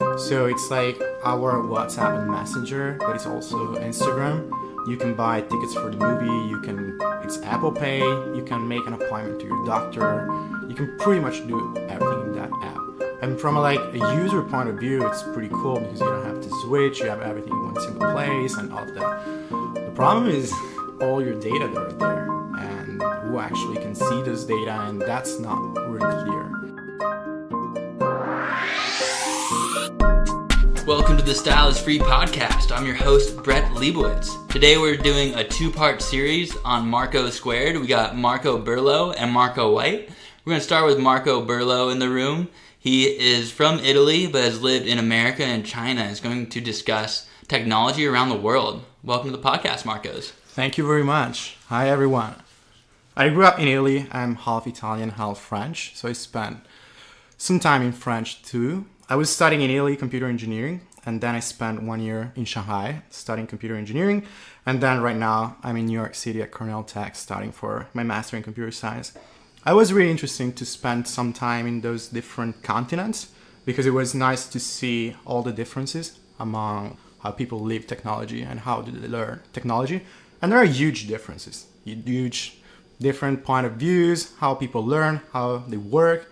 So it's like our WhatsApp and Messenger, but it's also Instagram. You can buy tickets for the movie, it's Apple Pay, you can make an appointment to your doctor, you can pretty much do everything in that app. And from a user point of view, it's pretty cool because you don't have to switch, you have everything in one single place and all of that. The problem is all your data that are there and who actually can see those data, and that's not really clear. Welcome to the Style is Free podcast. I'm your host, Brett Leibowitz. Today we're doing a two-part series on Marco Squared. We got Marco Berlot and Marco White. We're going to start with Marco Berlot in the room. He is from Italy but has lived in America and China. He's going to discuss technology around the world. Welcome to the podcast, Marcos. Thank you very much. Hi, everyone. I grew up in Italy. I'm half Italian, half French, so I spent some time in French too. I was studying in Italy computer engineering, and then I spent 1 year in Shanghai studying computer engineering, and then right now I'm in New York City at Cornell Tech studying for my master in computer science. It was really interesting to spend some time in those different continents because it was nice to see all the differences among how people live technology and how do they learn technology. And there are huge differences, huge different point of views, how people learn, how they work,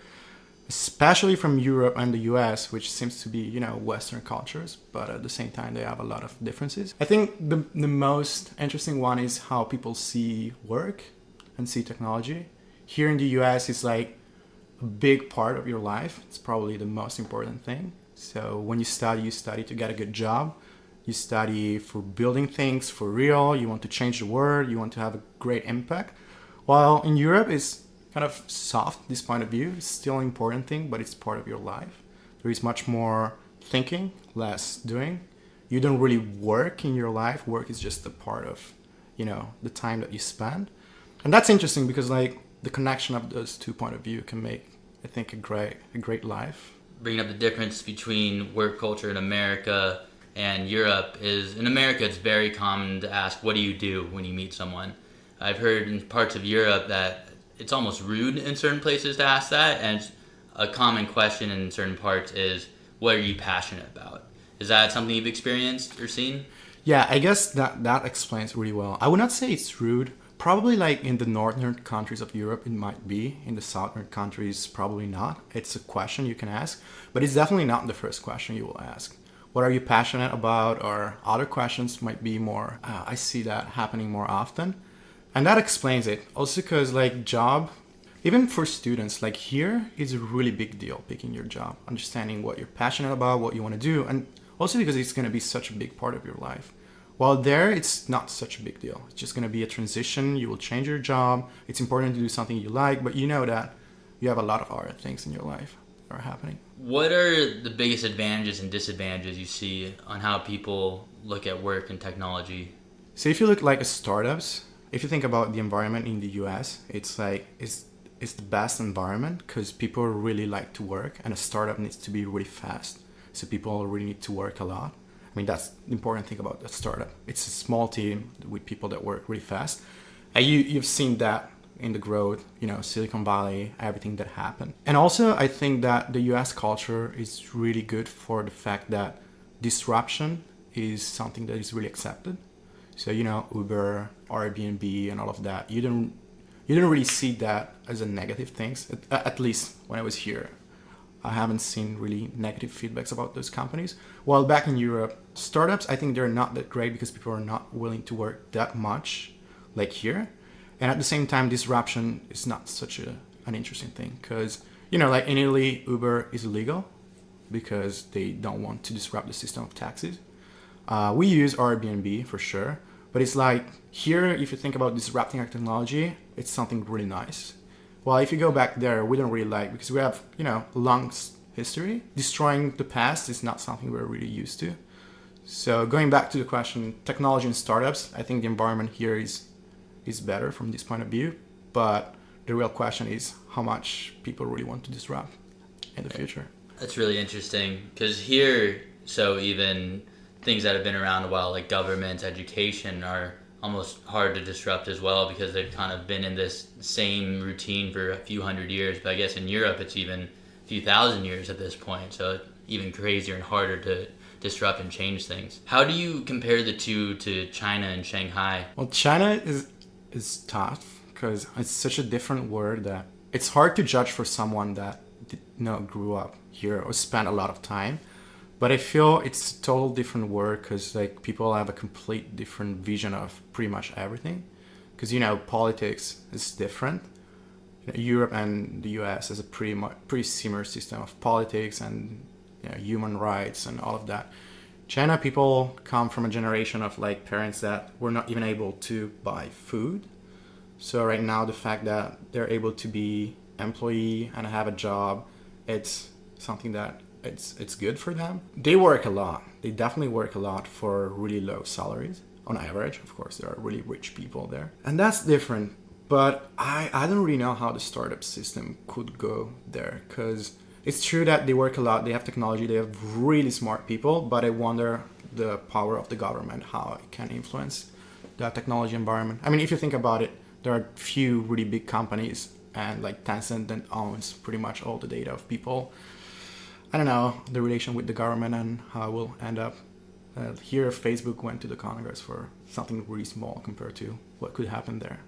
especially from Europe and the US, which seems to be, Western cultures, but at the same time, they have a lot of differences. I think the most interesting one is how people see work and see technology. Here in the US, it's like a big part of your life. It's probably the most important thing. So when you study to get a good job. You study for building things for real. You want to change the world. You want to have a great impact. While in Europe, it's kind of soft, this point of view. It's still an important thing, but it's part of your life. There is much more thinking, less doing. You don't really work in your life. Work is just a part of, the time that you spend. And that's interesting because the connection of those two point of view can make, I think, a great life. Bringing up the difference between work culture in America and Europe is, in America, it's very common to ask, what do you do when you meet someone? I've heard in parts of Europe that it's almost rude in certain places to ask that, and a common question in certain parts is, what are you passionate about? Is that something you've experienced or seen? Yeah, I guess that explains really well. I would not say it's rude. Probably in the northern countries of Europe, it might be. In the southern countries, probably not. It's a question you can ask, but it's definitely not the first question you will ask. What are you passionate about? Or other questions might be more, I see that happening more often. And that explains it. Also because job, even for students, here is a really big deal, picking your job, understanding what you're passionate about, what you want to do. And also because it's going to be such a big part of your life. While there, it's not such a big deal. It's just going to be a transition. You will change your job. It's important to do something you like, but you know that you have a lot of other things in your life that are happening. What are the biggest advantages and disadvantages you see on how people look at work and technology? So if you look at startups, if you think about the environment in the US, it's the best environment because people really like to work, and a startup needs to be really fast. So people really need to work a lot. I mean, that's the important thing about a startup. It's a small team with people that work really fast. And you've seen that in the growth, Silicon Valley, everything that happened. And also, I think that the US culture is really good for the fact that disruption is something that is really accepted. So, Uber, Airbnb, and all of that, you don't really see that as a negative thing, at least when I was here. I haven't seen really negative feedbacks about those companies. While back in Europe, startups, I think they're not that great because people are not willing to work that much like here. And at the same time, disruption is not such an interesting thing because, in Italy, Uber is illegal because they don't want to disrupt the system of taxis. We use Airbnb for sure, but it's here, if you think about disrupting our technology, it's something really nice. Well, if you go back there, we don't really because we have, long history. Destroying the past is not something we're really used to. So going back to the question, technology and startups, I think the environment here is better from this point of view. But the real question is how much people really want to disrupt in the future. That's really interesting because here, so even things that have been around a while, like government, education, are almost hard to disrupt as well because they've kind of been in this same routine for a few hundred years. But I guess in Europe, it's even a few thousand years at this point. So even crazier and harder to disrupt and change things. How do you compare the two to China and Shanghai? Well, China is tough because it's such a different world that it's hard to judge for someone that grew up here or spent a lot of time. But I feel it's a total different world because like people have a complete different vision of pretty much everything. Because politics is different. Europe and the U.S. has a pretty similar system of politics and human rights and all of that. China people come from a generation of like parents that were not even able to buy food. So right now the fact that they're able to be employee and have a job, it's something that it's good for them. They work a lot. They definitely work a lot for really low salaries. On average, of course, there are really rich people there. And that's different. But I don't really know how the startup system could go there because it's true that they work a lot, they have technology, they have really smart people, but I wonder the power of the government, how it can influence the technology environment. I mean, if you think about it, there are few really big companies and like Tencent that owns pretty much all the data of people. I don't know the relation with the government and how it will end up. Here, Facebook went to the Congress for something really small compared to what could happen there.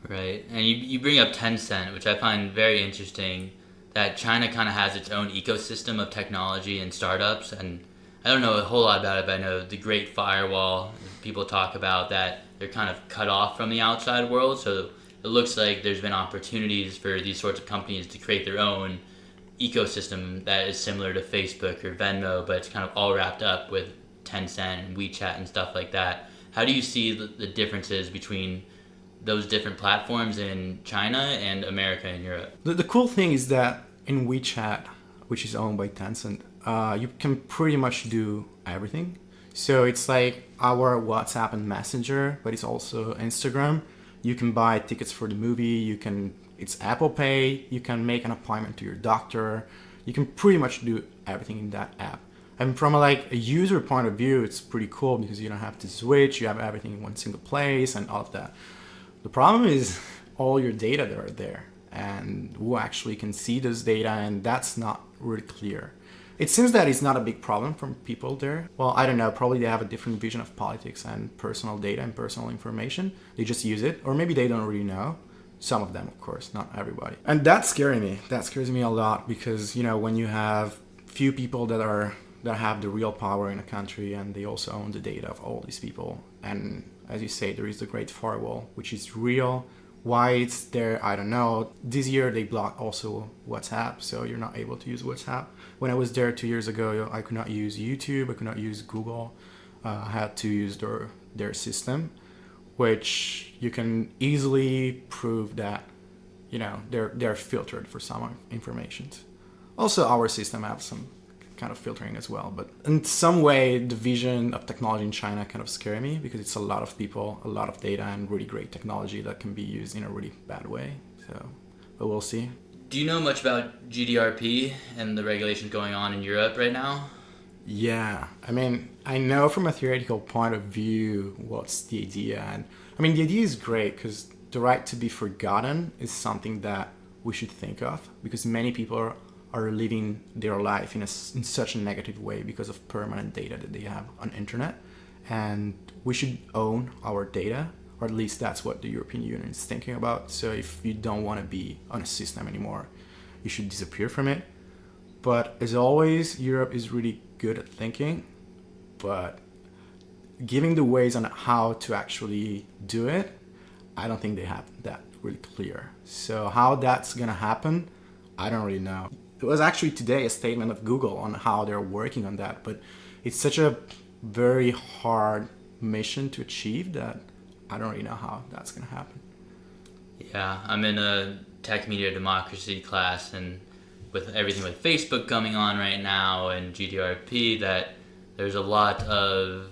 Right, and you bring up Tencent, which I find very interesting, that China kind of has its own ecosystem of technology and startups, and I don't know a whole lot about it, but I know the Great Firewall, people talk about that they're kind of cut off from the outside world, so it looks like there's been opportunities for these sorts of companies to create their own ecosystem that is similar to Facebook or Venmo, but it's kind of all wrapped up with Tencent and WeChat and stuff like that. How do you see the differences between those different platforms in China and America and Europe? The cool thing is that in WeChat, which is owned by Tencent, you can pretty much do everything. So it's like our WhatsApp and Messenger, but it's also Instagram. You can buy tickets for the movie. It's Apple Pay. You can make an appointment to your doctor. You can pretty much do everything in that app. And from a user point of view, it's pretty cool because you don't have to switch. You have everything in one single place and all of that. The problem is all your data that are there and who actually can see those data, and that's not really clear. It seems that it's not a big problem from people there. Well, I don't know, probably they have a different vision of politics and personal data and personal information. They just use it, or maybe they don't really know. Some of them, of course, not everybody. And that's scaring me. That scares me a lot because, when you have few people that have the real power in a country and they also own the data of all these people, and as you say, there is the Great Firewall, which is real. Why it's there, I don't know. This year they blocked also WhatsApp, so you're not able to use WhatsApp. When I was there 2 years ago, I could not use YouTube, I could not use Google. I had to use their system, which you can easily prove that, they're filtered for some information. Also, our system has some kind of filtering as well, but in some way the vision of technology in China kind of scare me because it's a lot of people, a lot of data, and really great technology that can be used in a really bad way. But we'll see. Do you know much about GDRP and the regulations going on in Europe right now? Yeah, I mean, I know from a theoretical point of view what's the idea, and I mean the idea is great because the right to be forgotten is something that we should think of because many people are living their life in such a negative way because of permanent data that they have on internet, and we should own our data, or at least that's what the European Union is thinking about. So if you don't want to be on a system anymore, you should disappear from it. But as always, Europe is really good at thinking, but giving the ways on how to actually do it, I don't think they have that really clear. So how that's gonna happen, I don't really know. It was actually today a statement of Google on how they're working on that, but it's such a very hard mission to achieve that I don't really know how that's going to happen. Yeah, I'm in a tech media democracy class, and with everything with Facebook coming on right now and GDRP, that there's a lot of,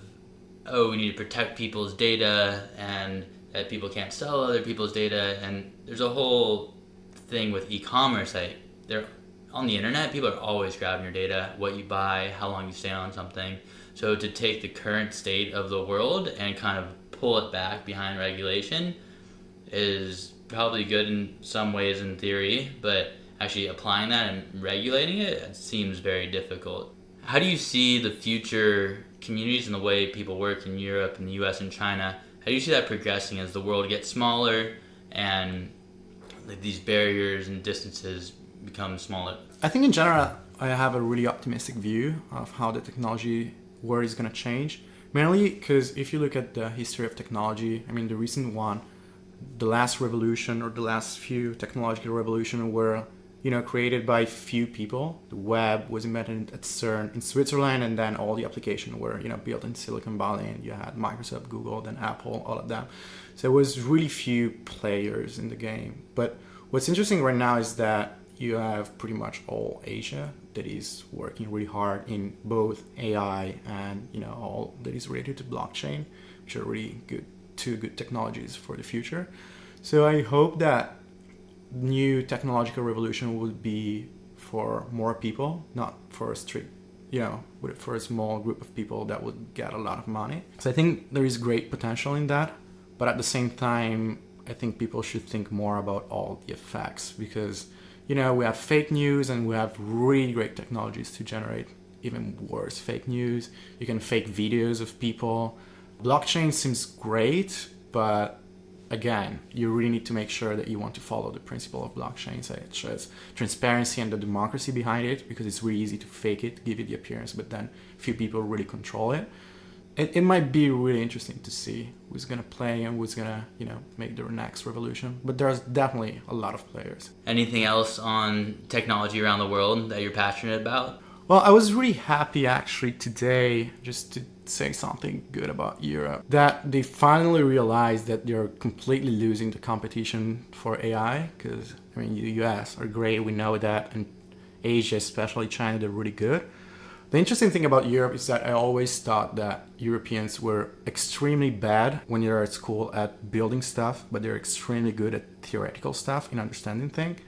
we need to protect people's data and that people can't sell other people's data, and there's a whole thing with e-commerce. They're on the internet, people are always grabbing your data, what you buy, how long you stay on something. So to take the current state of the world and kind of pull it back behind regulation is probably good in some ways in theory, but actually applying that and regulating it seems very difficult. How do you see the future communities and the way people work in Europe and the US and China? How do you see that progressing as the world gets smaller and these barriers and distances become smaller? I think in general, I have a really optimistic view of how the technology world is going to change. Mainly because if you look at the history of technology, I mean, the recent one, the last revolution or the last few technological revolutions were, created by few people. The web was invented at CERN in Switzerland, and then all the applications were, built in Silicon Valley, and you had Microsoft, Google, then Apple, all of them. So it was really few players in the game. But what's interesting right now is that you have pretty much all Asia that is working really hard in both AI and all that is related to blockchain, which are really two good technologies for the future. So I hope that new technological revolution will be for more people, not for a strict, for a small group of people that would get a lot of money. So I think there is great potential in that, but at the same time, I think people should think more about all the effects, because we have fake news and we have really great technologies to generate even worse fake news. You can fake videos of people. Blockchain seems great, but again, you really need to make sure that you want to follow the principle of blockchain, such as transparency and the democracy behind it, because it's really easy to fake it, give it the appearance, but then few people really control it. It might be really interesting to see who's going to play and who's going to, make the next revolution. But there's definitely a lot of players. Anything else on technology around the world that you're passionate about? Well, I was really happy actually today, just to say something good about Europe, that they finally realized that they're completely losing the competition for AI, because, the US are great, we know that, and Asia, especially China, they're really good. The interesting thing about Europe is that I always thought that Europeans were extremely bad when you're at school at building stuff, but they're extremely good at theoretical stuff in understanding things.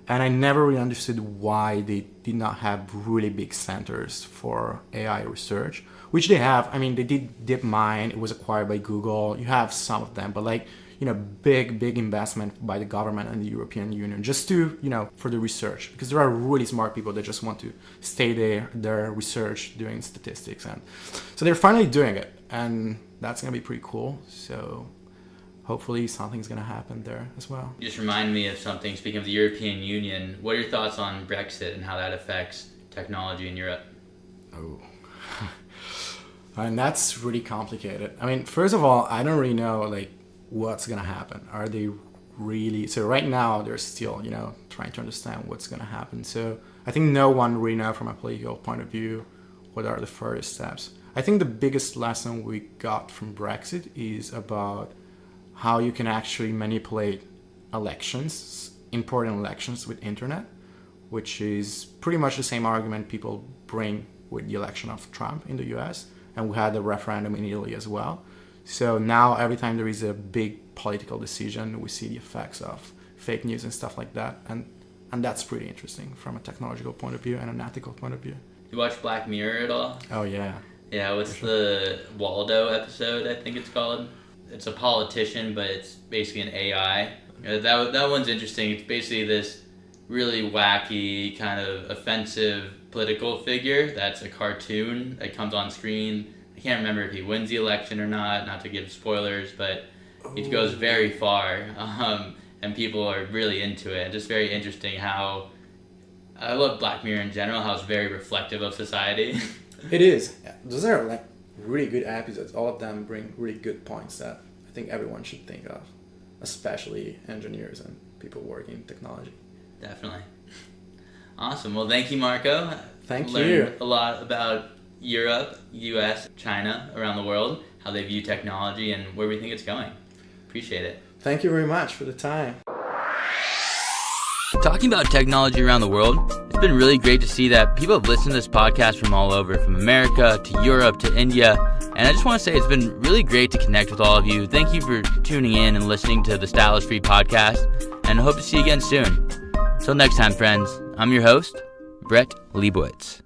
And I never really understood why they did not have really big centers for AI research, which they have. They did DeepMind, it was acquired by Google. You have some of them, but big investment by the government and the European Union just to, for the research, because there are really smart people that just want to stay their research doing statistics. And so they're finally doing it, and that's going to be pretty cool. So hopefully something's going to happen there as well. You just remind me of something. Speaking of the European Union, what are your thoughts on Brexit and how that affects technology in Europe? Oh, and that's really complicated. First of all, I don't really know, what's going to happen. Are they really... So right now, they're still, trying to understand what's going to happen. So I think no one really knows from a political point of view what are the first steps. I think the biggest lesson we got from Brexit is about how you can actually manipulate elections, important elections with internet, which is pretty much the same argument people bring with the election of Trump in the US. And we had a referendum in Italy as well. So now every time there is a big political decision, we see the effects of fake news and stuff like that. And that's pretty interesting from a technological point of view and an ethical point of view. You watch Black Mirror at all? Oh, yeah. Yeah, what's the Waldo episode, I think it's called? It's a politician, but it's basically an AI. That one's interesting. It's basically this really wacky, kind of offensive political figure that's a cartoon that comes on screen. I can't remember if he wins the election or not to give spoilers, but it goes very far, and people are really into it. And just very interesting how... I love Black Mirror in general, how it's very reflective of society. It is. Yeah. Those are really good episodes. All of them bring really good points that I think everyone should think of, especially engineers and people working in technology. Definitely. Awesome. Well, thank you, Marco. Thank you. Learned a lot about Europe, US, China, around the world, how they view technology and where we think it's going. Appreciate it. Thank you very much for the time. Talking about technology around the world, it's been really great to see that people have listened to this podcast from all over, from America to Europe to India. And I just want to say it's been really great to connect with all of you. Thank you for tuning in and listening to the Stylish Free podcast, and I hope to see you again soon. Till next time, friends, I'm your host, Brett Leibowitz.